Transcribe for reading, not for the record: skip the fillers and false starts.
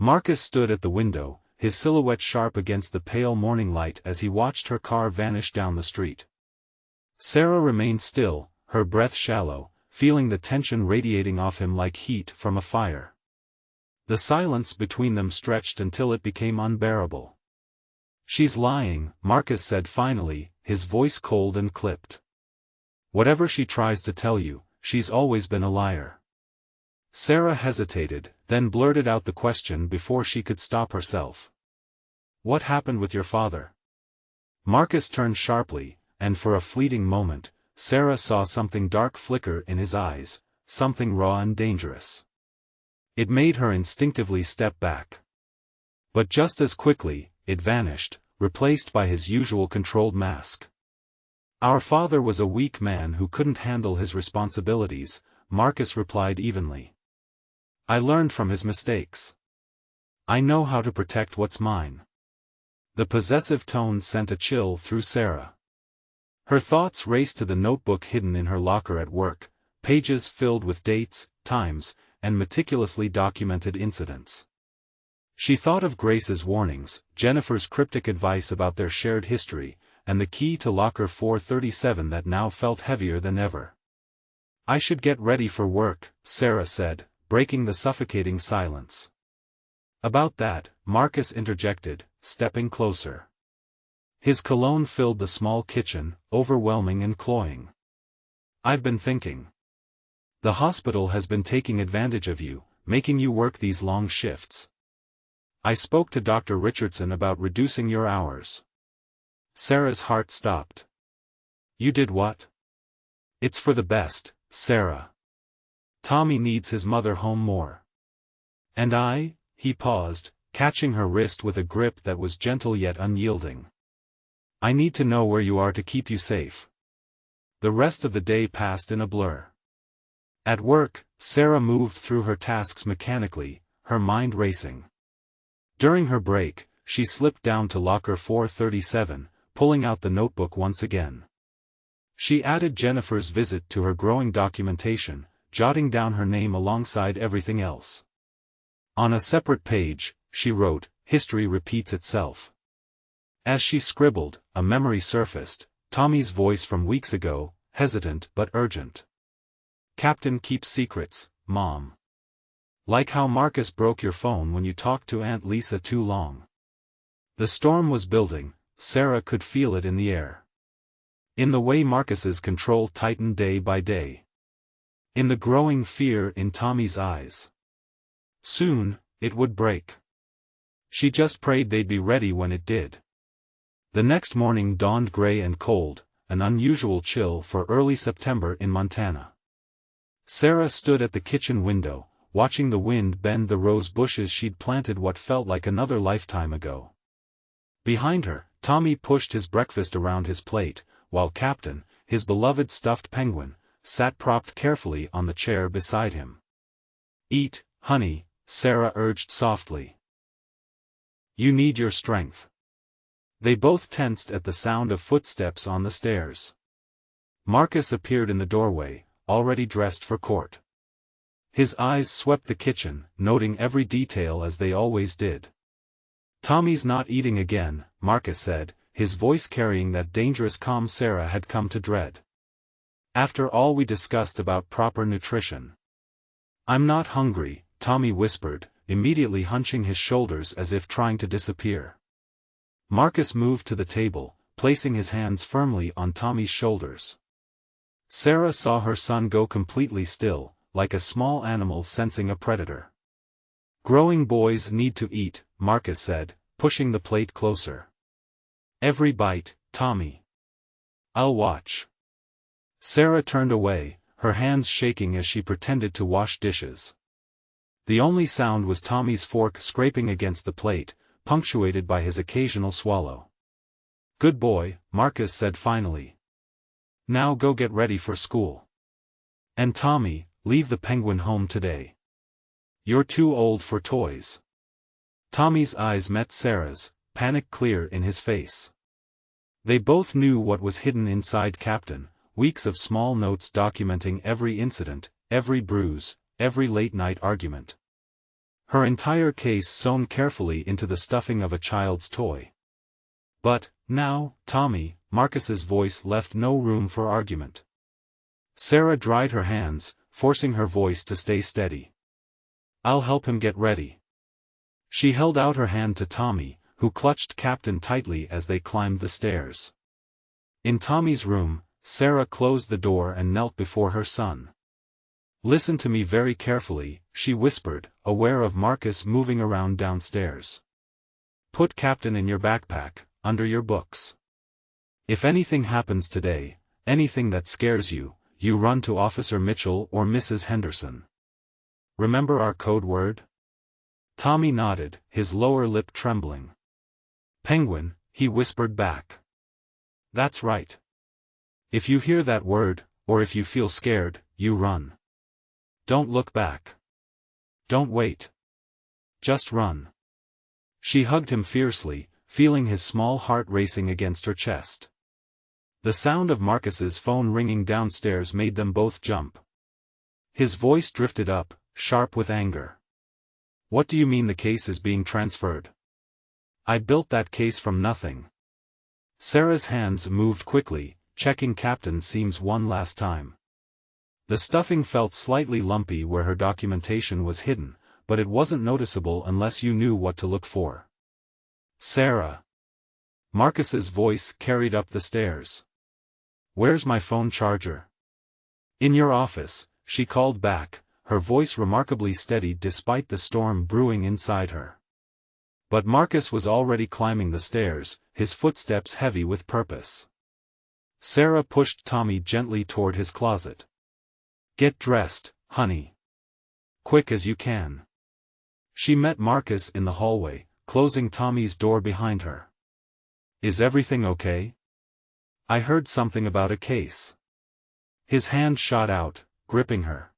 Marcus stood at the window, his silhouette sharp against the pale morning light as he watched her car vanish down the street. Sarah remained still, her breath shallow, feeling the tension radiating off him like heat from a fire. The silence between them stretched until it became unbearable. "She's lying," Marcus said finally, his voice cold and clipped. "Whatever she tries to tell you, she's always been a liar." Sarah hesitated, then blurted out the question before she could stop herself. "What happened with your father?" Marcus turned sharply, and for a fleeting moment, Sarah saw something dark flicker in his eyes, something raw and dangerous. It made her instinctively step back. But just as quickly, it vanished, replaced by his usual controlled mask. "Our father was a weak man who couldn't handle his responsibilities," Marcus replied evenly. "I learned from his mistakes. I know how to protect what's mine." The possessive tone sent a chill through Sarah. Her thoughts raced to the notebook hidden in her locker at work, pages filled with dates, times, and meticulously documented incidents. She thought of Grace's warnings, Jennifer's cryptic advice about their shared history, and the key to locker 437 that now felt heavier than ever. "I should get ready for work," Sarah said, breaking the suffocating silence. "About that," Marcus interjected, stepping closer. His cologne filled the small kitchen, overwhelming and cloying. "I've been thinking. The hospital has been taking advantage of you, making you work these long shifts. I spoke to Dr. Richardson about reducing your hours." Sarah's heart stopped. "You did what?" "It's for the best, Sarah. Tommy needs his mother home more. And he paused, catching her wrist with a grip that was gentle yet unyielding. "I need to know where you are to keep you safe." The rest of the day passed in a blur. At work, Sarah moved through her tasks mechanically, her mind racing. During her break, she slipped down to locker 437, pulling out the notebook once again. She added Jennifer's visit to her growing documentation, jotting down her name alongside everything else. On a separate page, she wrote, "History repeats itself." As she scribbled, a memory surfaced, Tommy's voice from weeks ago, hesitant but urgent. "Captain keeps secrets, Mom. Like how Marcus broke your phone when you talked to Aunt Lisa too long." The storm was building, Sarah could feel it in the air. In the way Marcus's control tightened day by day. In the growing fear in Tommy's eyes. Soon, it would break. She just prayed they'd be ready when it did. The next morning dawned gray and cold, an unusual chill for early September in Montana. Sarah stood at the kitchen window, watching the wind bend the rose bushes she'd planted what felt like another lifetime ago. Behind her, Tommy pushed his breakfast around his plate, while Captain, his beloved stuffed penguin, sat propped carefully on the chair beside him. "Eat, honey," Sarah urged softly. "You need your strength." They both tensed at the sound of footsteps on the stairs. Marcus appeared in the doorway, already dressed for court. His eyes swept the kitchen, noting every detail as they always did. "Tommy's not eating again," Marcus said, his voice carrying that dangerous calm Sarah had come to dread. "After all we discussed about proper nutrition." "I'm not hungry," Tommy whispered, immediately hunching his shoulders as if trying to disappear. Marcus moved to the table, placing his hands firmly on Tommy's shoulders. Sarah saw her son go completely still, like a small animal sensing a predator. "Growing boys need to eat," Marcus said, pushing the plate closer. "Every bite, Tommy. I'll watch." Sarah turned away, her hands shaking as she pretended to wash dishes. The only sound was Tommy's fork scraping against the plate, punctuated by his occasional swallow. "Good boy," Marcus said finally. "Now go get ready for school. And Tommy, leave the penguin home today. You're too old for toys." Tommy's eyes met Sarah's, panic clear in his face. They both knew what was hidden inside Captain, weeks of small notes documenting every incident, every bruise, every late-night argument. Her entire case sewn carefully into the stuffing of a child's toy. But, now, Tommy, Marcus's voice left no room for argument. Sarah dried her hands, forcing her voice to stay steady. I'll help him get ready. She held out her hand to Tommy, who clutched Captain tightly as they climbed the stairs. In Tommy's room, Sarah closed the door and knelt before her son. Listen to me very carefully, she whispered, aware of Marcus moving around downstairs. Put Captain in your backpack, under your books. If anything happens today, anything that scares you, you run to Officer Mitchell or Mrs. Henderson. Remember our code word? Tommy nodded, his lower lip trembling. Penguin, he whispered back. That's right. If you hear that word, or if you feel scared, you run. Don't look back. Don't wait. Just run. She hugged him fiercely, feeling his small heart racing against her chest. The sound of Marcus's phone ringing downstairs made them both jump. His voice drifted up, sharp with anger. What do you mean the case is being transferred? I built that case from nothing. Sarah's hands moved quickly, checking Captain's seams one last time. The stuffing felt slightly lumpy where her documentation was hidden, but it wasn't noticeable unless you knew what to look for. Sarah. Marcus's voice carried up the stairs. Where's my phone charger? In your office, she called back, her voice remarkably steady despite the storm brewing inside her. But Marcus was already climbing the stairs, his footsteps heavy with purpose. Sarah pushed Tommy gently toward his closet. Get dressed, honey. Quick as you can. She met Marcus in the hallway, closing Tommy's door behind her. Is everything okay? I heard something about a case. His hand shot out, gripping her.